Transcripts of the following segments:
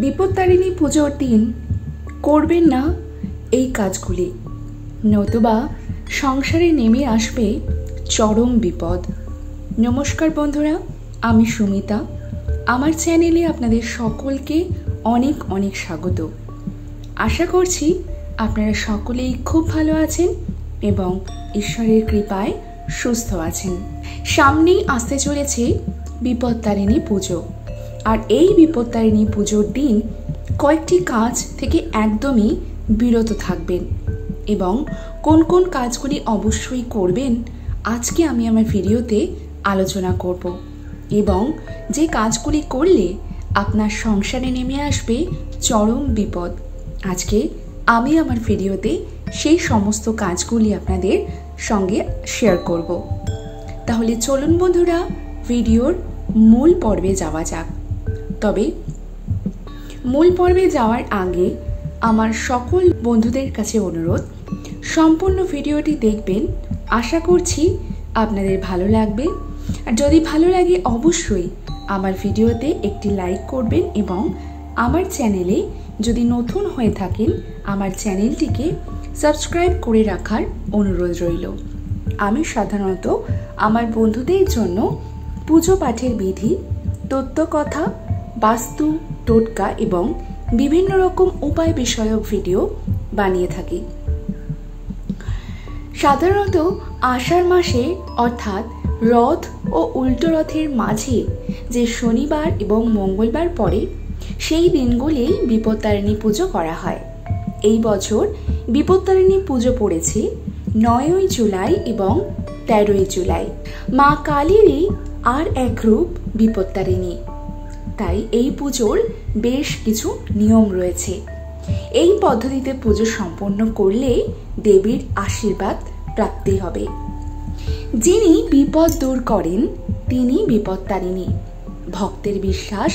বিপত্তারিণী পুজোর দিন করবেন না এই কাজগুলি, নতুবা সংসারে নেমে আসবে চরম বিপদ। নমস্কার বন্ধুরা, আমি সুমিতা। আমার চ্যানেলে আপনাদের সকলকে অনেক অনেক স্বাগত। আশা করছি আপনারা সকলেই খুব ভালো আছেন এবং ঈশ্বরের কৃপায় সুস্থ আছেন। সামনেই আসতে চলেছে বিপত্তারিণী পুজো, আর এই বিপত্তারিণী পুজোর দিন কয়েকটি কাজ থেকে একদমই বিরত থাকবেন এবং কোন কোন কাজগুলি অবশ্যই করবেন আজকে আমি আমার ভিডিওতে আলোচনা করব, এবং যে কাজগুলি করলে আপনার সংসারে নেমে আসবে চরম বিপদ। আজকে আমি আমার ভিডিওতে সেই সমস্ত কাজগুলি আপনাদের সঙ্গে শেয়ার করব। তাহলে চলুন বন্ধুরা, ভিডিওর মূল পর্বে যাওয়া যাক। তবে মূল পর্বে যাওয়ার আগে আমার সকল বন্ধুদের কাছে অনুরোধ, সম্পূর্ণ ভিডিওটি দেখবেন। আশা করছি আপনাদের ভালো লাগবে, আর যদি ভালো লাগে অবশ্যই আমার ভিডিওতে একটি লাইক করবেন এবং আমার চ্যানেলে যদি নতুন হয়ে থাকেন আমার চ্যানেলটিকে সাবস্ক্রাইব করে রাখার অনুরোধ রইল। আমি সাধারণত আমার বন্ধুদের জন্য পুজো পাঠের বিধি, তত্ত্বকথা, বাস্তু, টোটকা এবং বিভিন্ন রকম উপায় বিষয়ক ভিডিও বানিয়ে থাকি। সাধারণত আষাঢ় মাসে অর্থাৎ রথ ও উল্টো রথের মাঝে যে শনিবার এবং মঙ্গলবার পড়ে সেই দিনগুলি বিপত্তারিণী পুজো করা হয়। এই বছর বিপত্তারিণী পুজো পড়েছে 9ই জুলাই এবং 13ই জুলাই। মা কালীরই আর এক রূপ বিপত্তারিণী, তাই এই পুজোর বেশ কিছু নিয়ম রয়েছে। এই পদ্ধতিতে পুজো সম্পন্ন করলে দেবীর আশীর্বাদ প্রাপ্তি হবে। যিনি বিপদ দূর করেন তিনি বিপত্তারিণী। ভক্তের বিশ্বাস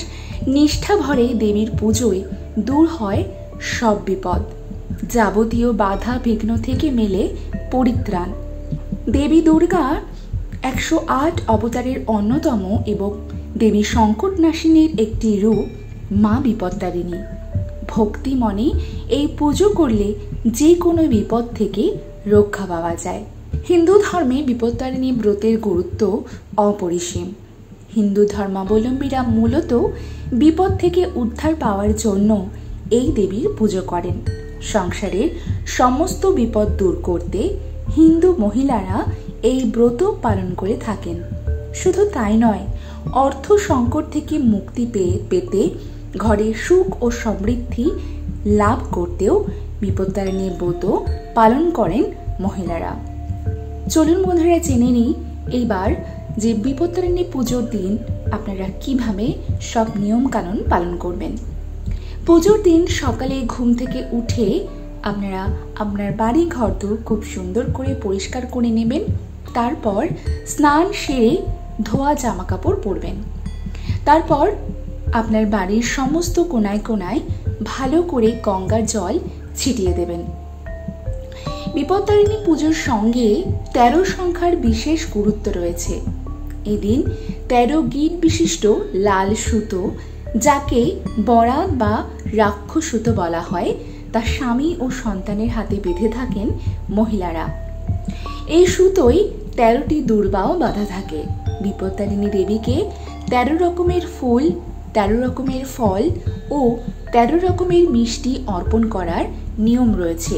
নিষ্ঠা ভরে দেবীর পুজোয় দূর হয় সব বিপদ, যাবতীয় বাধা বিঘ্ন থেকে মেলে পরিত্রাণ। দেবী দুর্গা 108 অবতারের অন্যতম এবং দেবী সংকটনাশিনীর একটি রূপ মা বিপত্তারিণী। ভক্তি মনে এই পুজো করলে যে কোনো বিপদ থেকে রক্ষা পাওয়া যায়। হিন্দু ধর্মে বিপত্তারিণী ব্রতের গুরুত্ব অপরিসীম। হিন্দু ধর্মাবলম্বীরা মূলত বিপদ থেকে উদ্ধার পাওয়ার জন্য এই দেবীর পুজো করেন। সংসারের সমস্ত বিপদ দূর করতে হিন্দু মহিলারা এই ব্রত পালন করে থাকেন। শুধু তাই নয়, অর্থ সংকট থেকে মুক্তি পেতে ঘরে সুখ ও সমৃদ্ধি লাভ করতেও বিপত্তারিণীর ব্রত পালন করেন মহিলারা। চলুন বন্ধুরা, জেনে নিই এইবার যে বিপত্তারিণী পুজোর দিন আপনারা কিভাবে সব নিয়ম কানুন পালন করবেন। পুজোর দিন সকালে ঘুম থেকে উঠে আপনারা আপনার বাড়ি ঘর তো খুব সুন্দর করে পরিষ্কার করে নেবেন। তারপর স্নান সেরে ধোয়া জামা কাপড় পরবেন। তারপর আপনার বাড়ির সমস্ত কোনায় কোনায় ভালো করে গঙ্গার জল ছিটিয়ে দেবেন। বিপত্তারিণী পুজোর সঙ্গে 13 সংখ্যার বিশেষ গুরুত্ব রয়েছে। এদিন 13 গিট বিশিষ্ট লাল সুতো, যাকে বরাত বা রাক্ষস সুতো বলা হয়, তা স্বামী ও সন্তানের হাতে বেঁধে থাকেন মহিলারা। এই সুতোয় 13টি দুর্বাও বাঁধা থাকে। বিপত্তারিণী দেবীকে 13 রকমের ফুল, 13 রকমের ফল ও 13 রকমের মিষ্টি অর্পণ করার নিয়ম রয়েছে।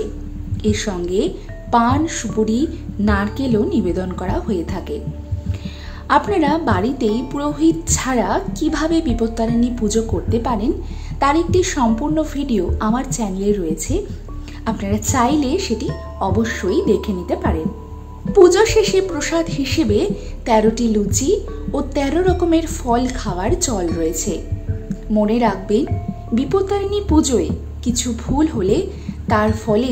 এর সঙ্গে পান, সুপুরি, নারকেলও নিবেদন করা হয়ে থাকে। আপনারা বাড়িতেই পুরোহিত ছাড়া কিভাবে বিপত্তারিণী পুজো করতে পারেন তার একটি সম্পূর্ণ ভিডিও আমার চ্যানেলে রয়েছে। আপনারা চাইলে সেটি অবশ্যই দেখে নিতে পারেন। পুজো শেষে প্রসাদ হিসেবে 13টি লুচি ও 13 রকমের ফল খাওয়ার চল রয়েছে। মনে রাখবেন, বিপত্তারিণী পুজোয় কিছু ভুল হলে তার ফলে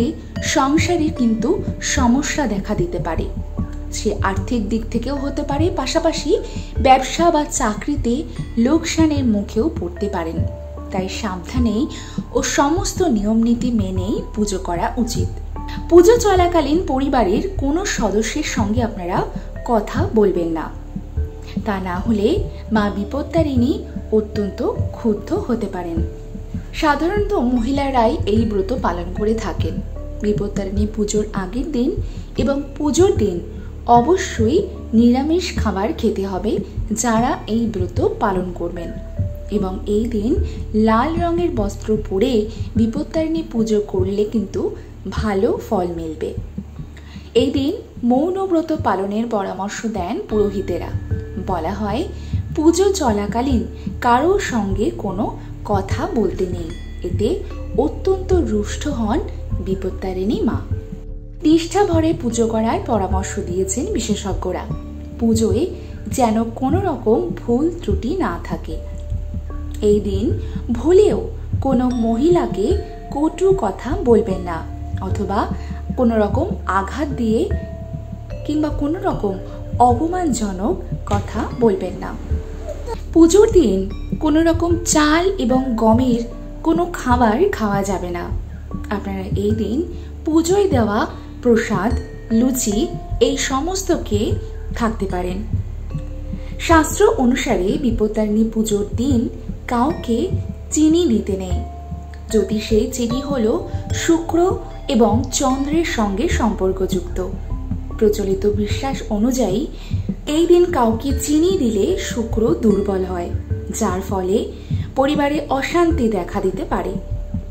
সংসারে কিন্তু সমস্যা দেখা দিতে পারে। সে আর্থিক দিক থেকেও হতে পারে, পাশাপাশি ব্যবসা বা চাকরিতে লোকসানের মুখেও পড়তে পারেন। তাই সাবধানেই ও সমস্ত নিয়ম নীতি মেনেই পুজো করা উচিত। পুজো চলাকালীন পরিবারের কোনো সদস্যের সঙ্গে আপনারা কথা বলবেন না, তা না হলে মা বিপত্তারিণী অত্যন্ত ক্ষুব্ধ হতে পারেন। সাধারণত মহিলারাই এই ব্রত পালন করে থাকেন। বিপত্তারিণী পুজোর আগের দিন এবং পুজোর দিন অবশ্যই নিরামিষ খাবার খেতে হবে যারা এই ব্রত পালন করবেন, এবং এই দিন লাল রঙের বস্ত্র পরে বিপত্তারিণী পুজো করলে কিন্তু ভালো ফল মিলবে। এই দিন মৌন ব্রত পালনের পরামর্শ দেন পুরোহিতেরা। বলা হয় পুজো চলাকালীন কারো সঙ্গে কোনো কথা বলতে নেই, এতে অত্যন্ত রুষ্ট হন বিপত্তারিণী মা। নিষ্ঠা ভরে পুজো করার পরামর্শ দিয়েছেন বিশেষজ্ঞরা। পুজোয় যেন কোনো রকম ভুল ত্রুটি না থাকে। এই দিন ভুলেও কোনো মহিলাকে কটু কথা বলবেন না, অথবা কোনো রকম আঘাত দিয়ে কিংবা কোনো রকম অপমানজনক কথা বলবেন না। পুজোর দিন কোনো রকম চাল এবং গমের কোনো খাবার খাওয়া যাবে না। আপনারা এই দিন পুজোয় দেওয়া প্রসাদ, লুচি এই সমস্তকে থাকতে পারেন। শাস্ত্র অনুসারে বিপত্তারিণী পুজোর দিন কাউকে চিনি দিতে নেই, যদি সেই চিনি হলো শুক্র এবং চন্দ্রের সঙ্গে সম্পর্কযুক্ত। প্রচলিত বিশ্বাস অনুযায়ী এই দিন কাউকে চিনি দিলে শুক্র দুর্বল হয়, যার ফলে পরিবারে অশান্তি দেখা দিতে পারে।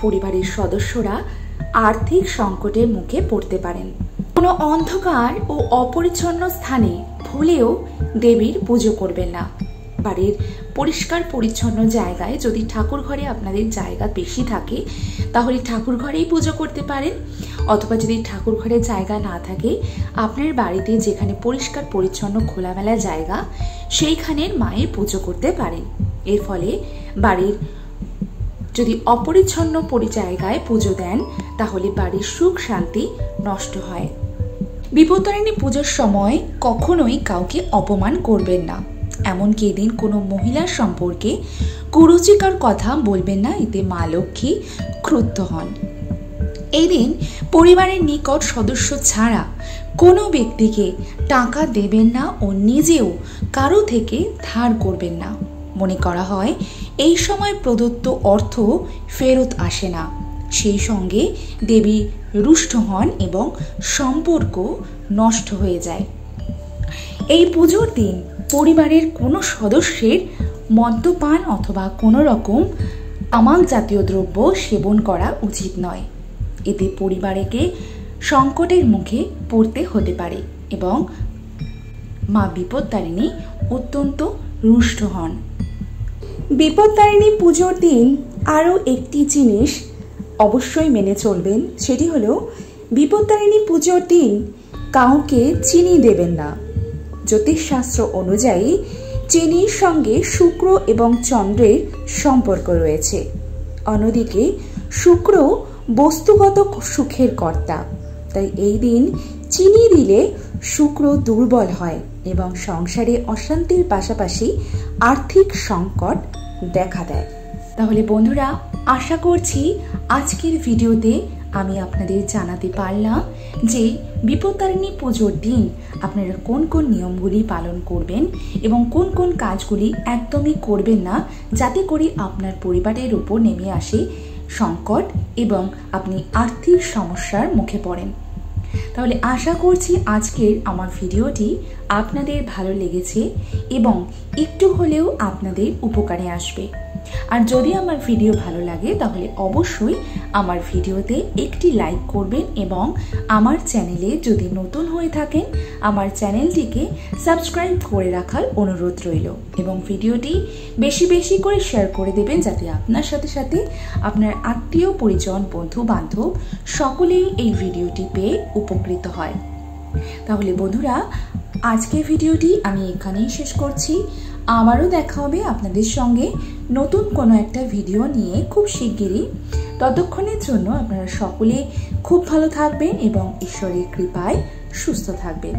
পরিবারের সদস্যরা আর্থিক সংকটের মুখে পড়তে পারেন। কোনো অন্ধকার ও অপরিচ্ছন্ন স্থানে ভুলেও দেবীর পুজো করবেন না। বাড়ির পরিষ্কার পরিচ্ছন্ন জায়গায়, যদি ঠাকুর ঘরে আপনাদের জায়গা বেশি থাকে তাহলে ঠাকুর ঘরেই পুজো করতে পারেন, অথবা যদি ঠাকুর ঘরে জায়গা না থাকে আপনার বাড়িতে যেখানে পরিষ্কার পরিচ্ছন্ন খোলামেলা জায়গা সেইখানের মায়ের পুজো করতে পারেন। এর ফলে বাড়ির যদি অপরিচ্ছন্ন জায়গায় পুজো দেন তাহলে বাড়ির সুখ শান্তি নষ্ট হয়। বিপত্তারিণী পুজোর সময় কখনোই কাউকে অপমান করবেন না, এমনকি এদিন কোনো মহিলার সম্পর্কে কুরুচিকর কথা বলবেন না, এতে মা লক্ষ্মী ক্রুদ্ধ হন। এই দিন পরিবারের নিকট সদস্য ছাড়া কোনো ব্যক্তিকে টাকা দেবেন না ও নিজেও কারো থেকে ধার করবেন না। মনে করা হয় এই সময় প্রদত্ত অর্থ ফেরত আসে না, সেই সঙ্গে দেবী রুষ্ট হন এবং সম্পর্ক নষ্ট হয়ে যায়। এই পুজোর দিন পরিবারের কোনো সদস্যের মদ্যপান অথবা কোনো রকম তামাক জাতীয় দ্রব্য সেবন করা উচিত নয়, এতে পরিবারকে সংকটের মুখে পড়তে হতে পারে এবং মা বিপত্তারিণী অত্যন্ত রুষ্ট হন। বিপত্তারিণী পুজোর দিন আরও একটি জিনিস অবশ্যই মেনে চলবেন, সেটি হলো বিপত্তারিণী পুজোর দিন কাউকে চিনি দেবেন না। জ্যোতিষশাস্ত্র অনুযায়ী চিনির সঙ্গে শুক্র এবং চন্দ্রের সম্পর্ক রয়েছে। অন্যদিকে শুক্র বস্তুগত সুখের কর্তা, তাই এই দিন চিনি দিলে শুক্র দুর্বল হয় এবং সংসারে অশান্তির পাশাপাশি আর্থিক সংকট দেখা দেয়। তাহলে বন্ধুরা, আশা করছি আজকের ভিডিওতে আমি আপনাদের জানাতে পারলাম যে বিপত্তারিণী পুজোর দিন আপনারা কোন কোন নিয়মগুলি পালন করবেন এবং কোন কোন কাজগুলি একদমই করবেন না, যাতে করে আপনার পরিবারের উপর নেমে আসে সংকট এবং আপনি আর্থিক সমস্যার মুখে পড়েন। তাহলে আশা করছি আজকের আমার ভিডিওটি আপনাদের ভালো লেগেছে এবং একটু হলেও আপনাদের উপকারে আসবে। আর যদি আমার ভিডিও ভালো লাগে তাহলে অবশ্যই আমার ভিডিওতে একটি লাইক করবেন এবং আমার চ্যানেলে যদি নতুন হয়ে থাকেন আমার চ্যানেলটিকে সাবস্ক্রাইব করে রাখার অনুরোধ রইল এবং ভিডিওটি বেশি বেশি করে শেয়ার করে দেবেন, যাতে আপনার সাথে সাথে আপনার আত্মীয় পরিজন, বন্ধু বান্ধব সকলেই এই ভিডিওটি পেয়ে উপকৃত হয়। তাহলে বন্ধুরা, আজকের ভিডিওটি আমি এখানেই শেষ করছি। আবারও দেখা হবে আপনাদের সঙ্গে নতুন কোনো একটা ভিডিও নিয়ে খুব শিগগিরই। ততক্ষণের জন্য আপনারা সকলে খুব ভালো থাকবেন এবং ঈশ্বরের কৃপায় সুস্থ থাকবেন।